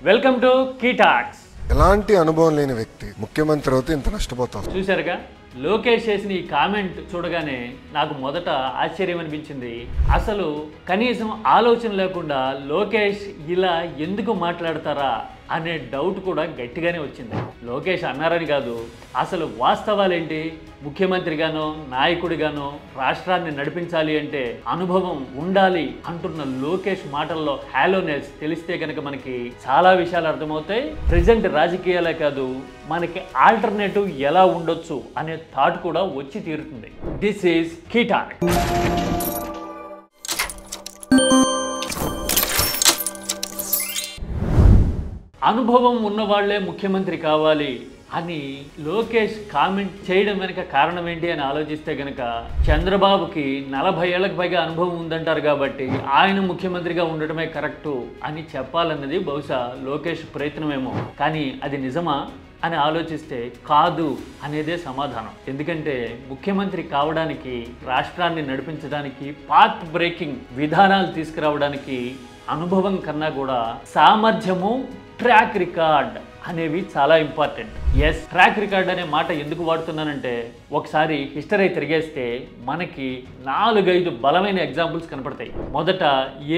Welcome to key talks. ఎలాంటి అనుభవం లేని వ్యక్తి ముఖ్యమంత్రి అవుతే ఇంత నష్టపోతాం. చూశారుగా, లోకేష్ చేసిన ఈ కామెంట్ చూడగానే నాకు మొదట ఆశ్చర్యం అనిపించింది. అసలు కనీసం ఆలోచన లేకుండా లోకేష్ ఇలా ఎందుకు మాట్లాడతారా అనే డౌట్ కూడా గట్టిగానే వచ్చింది. లోకేష్ అన్నారని కాదు, అసలు వాస్తవాలేంటి? ముఖ్యమంత్రిగానో నాయకుడిగానో రాష్ట్రాన్ని నడిపించాలి అంటే అనుభవం ఉండాలి అంటున్న లోకేష్ మాటల్లో హాలోనెస్ తెలిస్తే కనుక మనకి చాలా విషయాలు అర్థమవుతాయి. ప్రెజెంట్ రాజకీయాలే కాదు, మనకి ఆల్టర్నేటివ్ ఎలా ఉండొచ్చు అనే థాట్ కూడా వచ్చి తీరుతుంది. This is key talk. అనుభవం ఉన్నవాళ్లే ముఖ్యమంత్రి కావాలి అని లోకేష్ కామెంట్ చేయడం వెనుక కారణం ఏంటి అని ఆలోచిస్తే కనుక, చంద్రబాబుకి 40 ఏళ్లకు పైగా అనుభవం ఉందంటారు కాబట్టి ఆయన ముఖ్యమంత్రిగా ఉండటమే కరెక్టు అని చెప్పాలన్నది బహుశా లోకేష్ ప్రయత్నమేమో. కానీ అది నిజమా అని ఆలోచిస్తే కాదు అనేదే సమాధానం. ఎందుకంటే ముఖ్యమంత్రి కావడానికి, రాష్ట్రాన్ని నడిపించడానికి, పాత్ బ్రేకింగ్ విధానాలు తీసుకురావడానికి అనుభవం కన్నా కూడా సామర్థ్యము, ట్రాక్ రికార్డ్ అనేవి చాలా ఇంపార్టెంట్. ఎస్, ట్రాక్ రికార్డ్ అనే మాట ఎందుకు వాడుతున్నానంటే, ఒకసారి హిస్టరీ తిరిగేస్తే మనకి 4-5 బలమైన ఎగ్జాంపుల్స్ కనపడతాయి. మొదట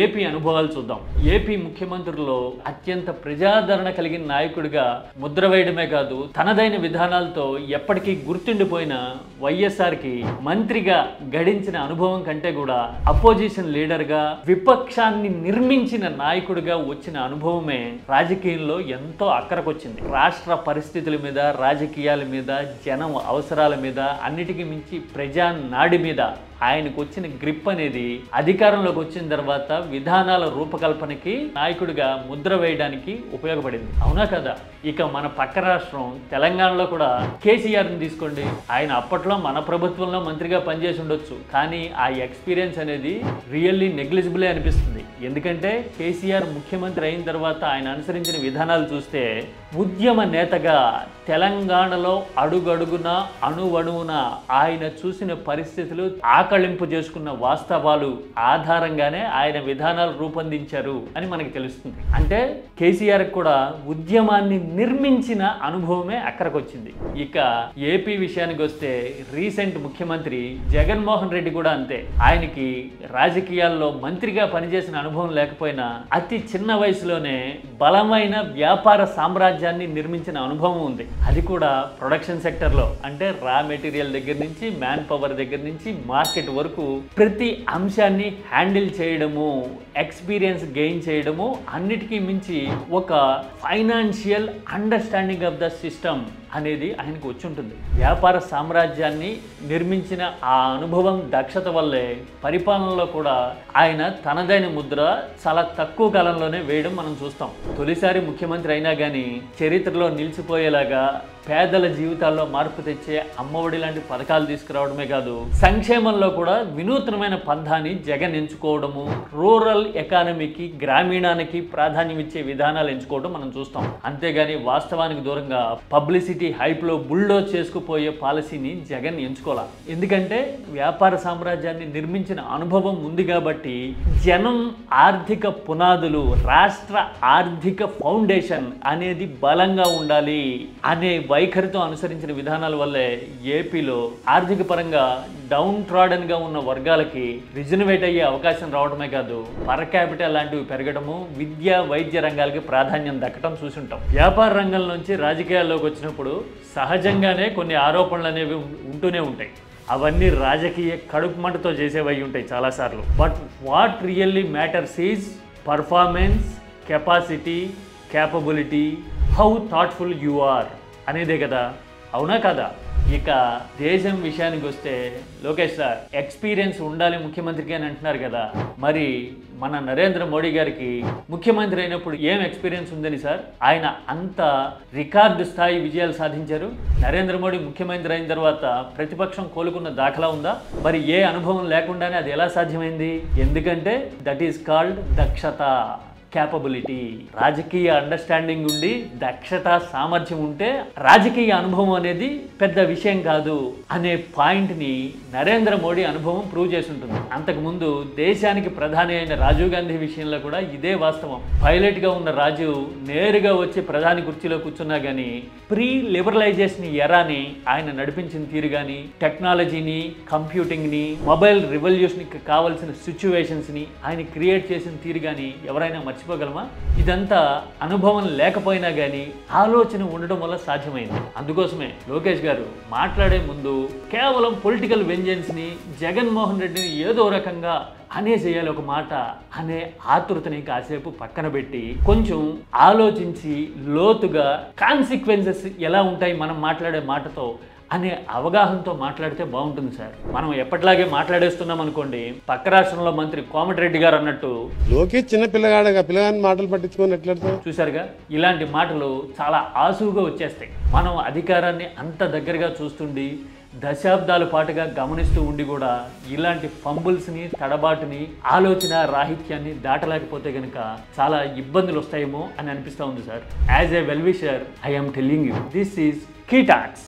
ఏపీ అనుభవాలు చూద్దాం. ఏపీ ముఖ్యమంత్రుల్లో అత్యంత ప్రజాదరణ కలిగిన నాయకుడిగా ముద్ర వేయడమే కాదు, తనదైన విధానాలతో ఎప్పటికీ గుర్తుండిపోయిన వైఎస్ఆర్కి మంత్రిగా గడించిన అనుభవం కంటే కూడా అపోజిషన్ లీడర్గా, విపక్షాన్ని నిర్మించిన నాయకుడిగా వచ్చిన అనుభవమే రాజకీయంలో ఎంతో అక్కరకొచ్చింది. రాష్ట్ర పరిస్థితుల మీద, రాజకీయాల మీద, జనం అవసరాల మీద, అన్నిటికీ మించి ప్రజా నాడి మీద ఆయనకు వచ్చిన గ్రిప్ అనేది అధికారంలోకి వచ్చిన తర్వాత విధానాల రూపకల్పనకి, నాయకుడిగా ముద్ర వేయడానికి ఉపయోగపడింది. అవునా కదా? ఇక మన పక్క రాష్ట్రం తెలంగాణలో కూడా కేసీఆర్ని తీసుకోండి. ఆయన అప్పట్లో మన ప్రభుత్వంలో మంత్రిగా పనిచేసి ఉండొచ్చు, కానీ ఆ ఎక్స్పీరియన్స్ అనేది రియల్లీ నెగ్లిజిబులే అనిపిస్తుంది. ఎందుకంటే కేసీఆర్ ముఖ్యమంత్రి అయిన తర్వాత ఆయన అనుసరించిన విధానాలు చూస్తే, ఉద్యమ నేతగా తెలంగాణలో అడుగడుగున, అణువణువున ఆయన చూసిన పరిస్థితులు, ఆకళింపు చేసుకున్న వాస్తవాలు ఆధారంగానే ఆయన విధానాలు రూపొందించారు అని మనకి తెలుస్తుంది. అంటే కేసీఆర్ కూడా ఉద్యమాన్ని నిర్మించిన అనుభవమే అక్కడికొచ్చింది. ఇక ఏపీ విషయానికి వస్తే, రీసెంట్ ముఖ్యమంత్రి జగన్మోహన్ రెడ్డి కూడా అంతే. ఆయనకి రాజకీయాల్లో మంత్రిగా పనిచేసిన అనుభవం లేకపోయినా అతి చిన్న వయసులోనే బలమైన వ్యాపార సామ్రాజ్యాన్ని నిర్మించిన అనుభవం ఉంది. అది కూడా ప్రొడక్షన్ సెక్టర్లో. అంటే రా మెటీరియల్ దగ్గర నుంచి, మ్యాన్ పవర్ దగ్గర నుంచి, మార్కెట్ వరకు ప్రతి అంశాన్ని హ్యాండిల్ చేయడము, ఎక్స్పీరియన్స్ గెయిన్ చేయడము, అన్నిటికీ మించి ఒక financial understanding of the system అనేది ఆయనకు వచ్చి ఉంటుంది. వ్యాపార సామ్రాజ్యాన్ని నిర్మించిన ఆ అనుభవం, దక్షత వల్లే పరిపాలనలో కూడా ఆయన తనదైన ముద్ర చాలా తక్కువ కాలంలోనే వేయడం మనం చూస్తాం. తొలిసారి ముఖ్యమంత్రి అయినా కానీ చరిత్రలో నిలిచిపోయేలాగా పేదల జీవితాల్లో మార్పు తెచ్చే అమ్మఒడి లాంటి పథకాలు తీసుకురావడమే కాదు, సంక్షేమంలో కూడా వినూత్నమైన పంథాన్ని జగన్ ఎంచుకోవడము, రూరల్ ఎకానమీకి, గ్రామీణానికి ప్రాధాన్యం ఇచ్చే విధానాలు ఎంచుకోవడం మనం చూస్తాం. అంతేగాని వాస్తవానికి దూరంగా పబ్లిసిటీ హైప్లో బుల్డోజ్ చేసుకుపోయే పాలసీని జగన్ ఎంచుకోవాలి. ఎందుకంటే వ్యాపార సామ్రాజ్యాన్ని నిర్మించిన అనుభవం ఉంది కాబట్టి, జనం ఆర్థిక పునాదులు, రాష్ట్ర ఆర్థిక ఫౌండేషన్ అనేది బలంగా ఉండాలి అనే వైఖరితో అనుసరించిన విధానాల వల్లే ఏపీలో ఆర్థిక పరంగా డౌన్ ట్రాడన్ గా ఉన్న వర్గాలకి రిజర్వేట్ అయ్యే అవకాశం రావడమే కాదు, పర్ క్యాపిటల్ లాంటివి పెరగడము, విద్య, వైద్య రంగాలకి ప్రాధాన్యం దక్కడం చూసుంటాం. వ్యాపార రంగం నుంచి రాజకీయాల్లోకి వచ్చినప్పుడు సహజంగానే కొన్ని ఆరోపణలు అనేవి ఉంటూనే ఉంటాయి. అవన్నీ రాజకీయ కడుపు మంటతో చేసేవై ఉంటాయి చాలాసార్లు. But what really matters is performance, capacity, capability, how thoughtful you are అనేదే కదా. అవునా కదా? ఇక దేశం విషయానికి వస్తే, లోకేష్ సార్ ఎక్స్పీరియన్స్ ఉండాలి ముఖ్యమంత్రికి అని అంటున్నారు కదా, మరి మన నరేంద్ర మోడీ గారికి ముఖ్యమంత్రి అయినప్పుడు ఏం ఎక్స్పీరియన్స్ ఉందని సార్ ఆయన అంత రికార్డు స్థాయి విజయాలు సాధించారు? నరేంద్ర మోడీ ముఖ్యమంత్రి అయిన తర్వాత ప్రతిపక్షం కోలుకున్న దాఖలా ఉందా? మరి ఏ అనుభవం లేకుండానే అది ఎలా సాధ్యమైంది? ఎందుకంటే దట్ ఈస్ కాల్డ్ దక్షత. క్యాపబిలిటీ. రాజకీయ అండర్స్టాండింగ్ ఉండి దక్షత సామర్థ్యం ఉంటే రాజకీయ అనుభవం అనేది పెద్ద విషయం కాదు అనే పాయింట్ ని నరేంద్ర మోడీ అనుభవం ప్రూవ్ చేసి ఉంటుంది. అంతకుముందు దేశానికి ప్రధాని అయిన రాజీవ్ గాంధీ విషయంలో కూడా ఇదే వాస్తవం. పైలట్ గా ఉన్న రాజు నేరుగా వచ్చి ప్రధాని కుర్చీలో కూర్చున్నా గానీ ప్రీ లిబరలైజేషన్ ఎరాని ఆయన నడిపించిన తీరు గాని, టెక్నాలజీని, కంప్యూటింగ్ ని, మొబైల్ రివల్యూషన్ కి కావాల్సిన సిచ్యువేషన్స్ ని ఆయన క్రియేట్ చేసిన తీరు గాని ఎవరైనా మర్చిపోగలమా? ఇదంతా అనుభవం లేకపోయినా గానీ ఆలోచన ఉండడం వల్ల సాధ్యమైంది. అందుకోసమే లోకేష్ గారు మాట్లాడే ముందు కేవలం పొలిటికల్ వెంజెన్స్ ని, జగన్మోహన్ రెడ్డిని ఏదో రకంగా అనేసేయాలి ఒక మాట అనే ఆతృతని కాసేపు పక్కన పెట్టి కొంచెం ఆలోచించి లోతుగా కాన్సిక్వెన్సెస్ ఎలా ఉంటాయి మనం మాట్లాడే మాటతో అనే అవగాహనతో మాట్లాడితే బాగుంటుంది సార్. మనం ఎప్పటిలాగే మాట్లాడేస్తున్నాం అనుకోండి, పక్క రాష్ట్రంలో మంత్రి కోమటిరెడ్డి గారు అన్నట్టు లోకేష్ చిన్న పిల్లగాడగా పిల్లగాని మాటలు పట్టించుకొని ఎట్లా చూసారుగా, ఇలాంటి మాటలు చాలా ఆసువుగా వచ్చేస్తాయి. మనం అధికారాన్ని అంత దగ్గరగా చూస్తుండి దశాబ్దాల పాటుగా గమనిస్తూ ఉండి కూడా ఇలాంటి ఫంబుల్స్ని, తడబాటుని, ఆలోచన రాహిత్యాన్ని దాటలేకపోతే కనుక చాలా ఇబ్బందులు వస్తాయేమో అని అనిపిస్తూ ఉంది sir. As a well wisher I'm telling you this is key talks.